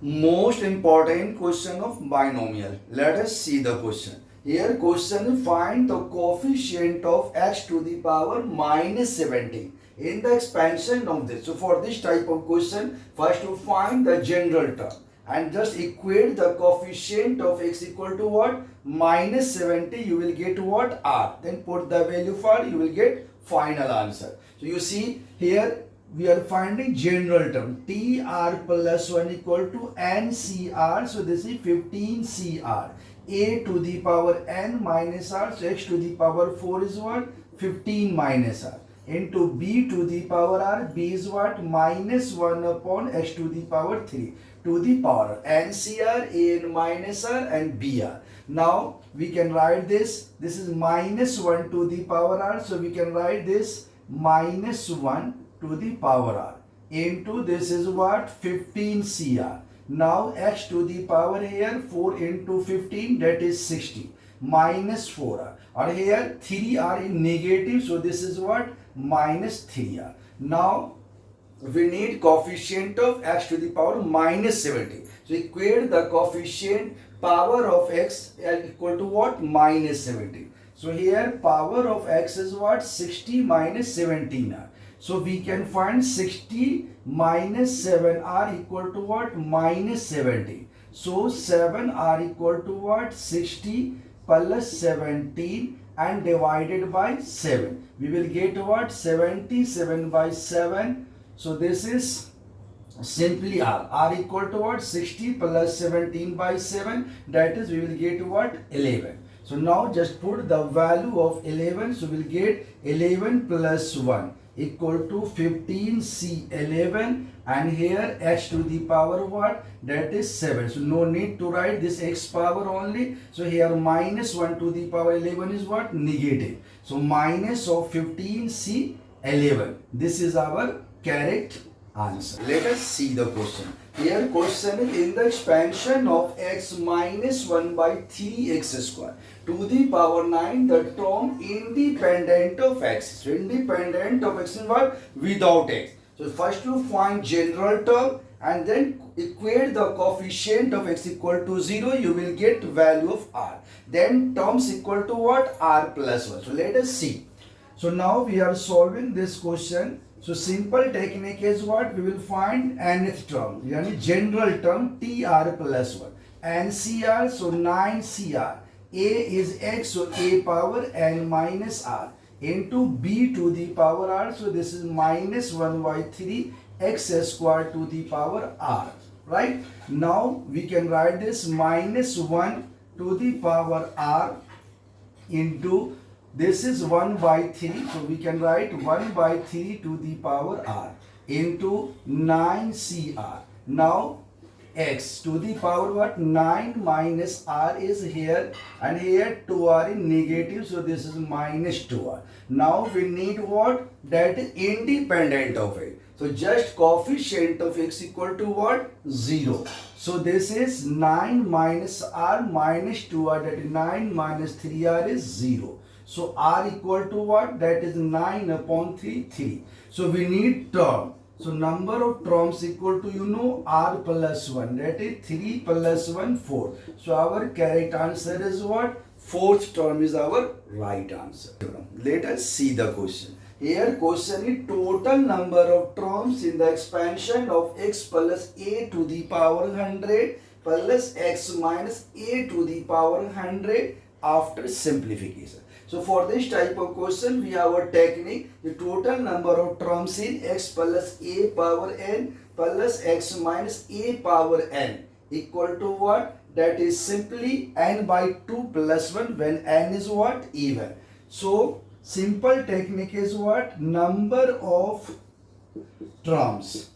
Most important question of binomial. Let us see the question. Here question, find the coefficient of x to the power minus 17 in the expansion of this. So for this type of question, first to find the general term and just equate the coefficient of x equal to what? Minus 70, you will get what? R. Then put the value for, you will get final answer. So you see here we are finding general term TR plus 1 equal to NCR. So this is 15CR. A to the power n minus r. So x to the power 4 is what? 15 minus r. Into b to the power r. B is what? Minus 1 upon x to the power 3 to the power NCR, an minus r and br. Now we can write this. This is minus 1 to the power r. So we can write this minus 1 to the power r into this is what? 15 CR. Now x to the power here 4 into 15, that is 60 minus 4r, or here 3r in negative, so this is what? Minus 3r. Now we need coefficient of x to the power minus 70. So equate the coefficient power of x equal to what? Minus 70. So here power of x is what? 60 minus 17r. So we can find 60 minus 7r equal to what? Minus 70. So 7r equal to what? 60 plus 17 and divided by 7. We will get what? 77 by 7. So this is simply r. R equal to what? 60 plus 17 by 7. That is we will get what? 11. So now just put the value of 11. So we will get 11 plus 1 equal to 15C11, and here x to the power what? That is 7. So no need to write this x power only. So here minus 1 to the power 11 is what? Negative. So minus of 15C11. This is our correct answer. Let us see the question. Here question is in the expansion of x minus 1 by 3x square to the power 9, the term independent of x. So independent of x is what? Without x. So first you find general term and then equate the coefficient of x equal to 0, you will get value of r. Then terms equal to what? R plus 1. So let us see. So now we are solving this question. So simple technique is what? We will find nth term, yani general term TR plus 1. NCR, so 9CR. A is x, so a power n minus r into b to the power r. So this is minus 1 by 3 x square to the power r. Right? Now we can write this minus 1 to the power r into this is 1 by 3, so we can write 1 by 3 to the power r into 9CR. Now x to the power what? 9 minus r is here, and here 2r in negative, so this is minus 2r. Now we need what? That is independent of it. So just coefficient of x equal to what? 0. So this is 9 minus r minus 2r, that is 9 minus 3r is 0. So r equal to what? That is 9 upon 3, 3. So we need term. So number of terms equal to, you know, r plus 1. That is 3 plus 1, 4. So our correct answer is what? Fourth term is our right answer. Let us see the question. Here question is total number of terms in the expansion of x plus a to the power 100 plus x minus a to the power 100 after simplification. So for this type of question, we have a technique. The total number of terms in x plus a power n plus x minus a power n equal to what? That is simply n by 2 plus 1 when n is what? Even. So simple technique is what? Number of terms.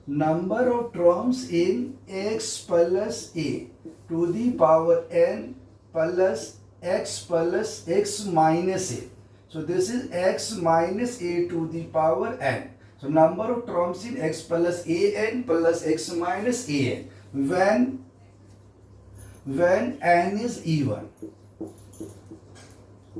Number of terms in x plus a to the power n plus x plus x minus a. So this is x minus a to the power n. So number of terms in x plus a n plus x minus a n when n is even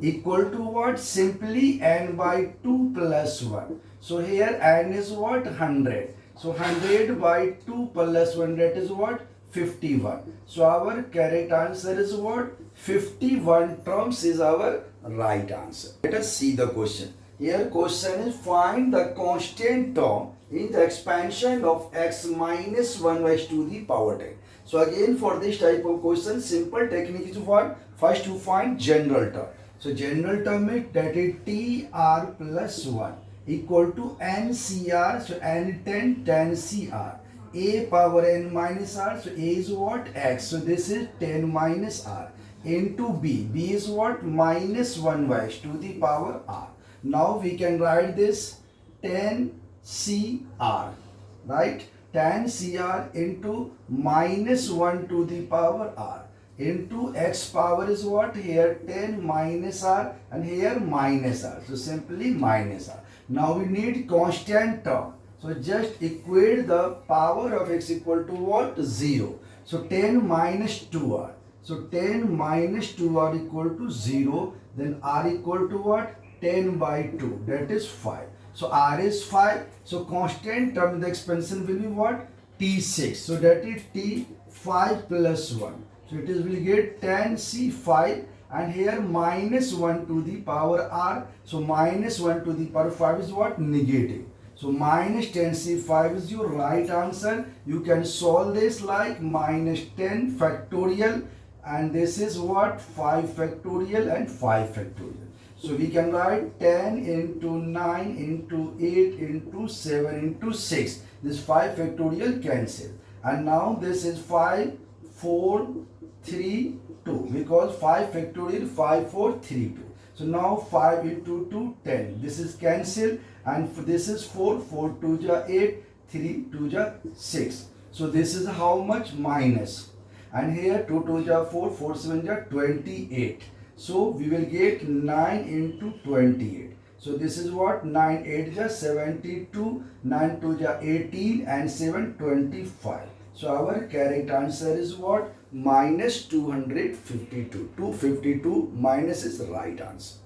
equal to what? Simply n by 2 plus 1. So here n is what? 100. So 100 by 2 plus 1, that is what? 51. So our correct answer is what? 51 terms is our right answer. Let us see the question. Here question is find the constant term in the expansion of x minus 1 by to the power 10. So again for this type of question, simple technique is what? First to find general term. So general term is that is TR plus 1 equal to NCR. So N10 10 CR. A power n minus r. So A is what? X. So this is 10 minus r into B. B is what? Minus 1 by to the power r. Now we can write this 10 CR, right? 10 CR into minus 1 to the power r into x power is what? Here 10 minus r and here minus r. So simply minus r. Now we need constant term. So just equate the power of x equal to what? 0. So 10 minus 2r. So 10 minus 2r equal to 0. Then r equal to what? 10 by 2. That is 5. So r is 5. So constant term in the expansion will be what? T6. So that is T5 plus 1. So it is will get 10C5 and here minus 1 to the power r. So minus 1 to the power 5 is what? Negative. So minus 10C5 is your right answer. You can solve this like minus 10 factorial and this is what? 5 factorial and 5 factorial. So we can write 10 into 9 into 8 into 7 into 6. This 5 factorial cancel. And now this is 5, 4, 3, 2 because 5 factorial 5, 4, 3, 2. So now 5 into 2, 10. This is cancel and this is 4, 4 2 ja 8, 3 2 ja 6. So this is how much? Minus. And here 2 2 ja 4, 4 7 ja 28. So we will get 9 into 28. So this is what? 9 8 ja 72, 9 2 ja 18 and 7 25. So our correct answer is what? Minus 252. 252 minus is the right answer.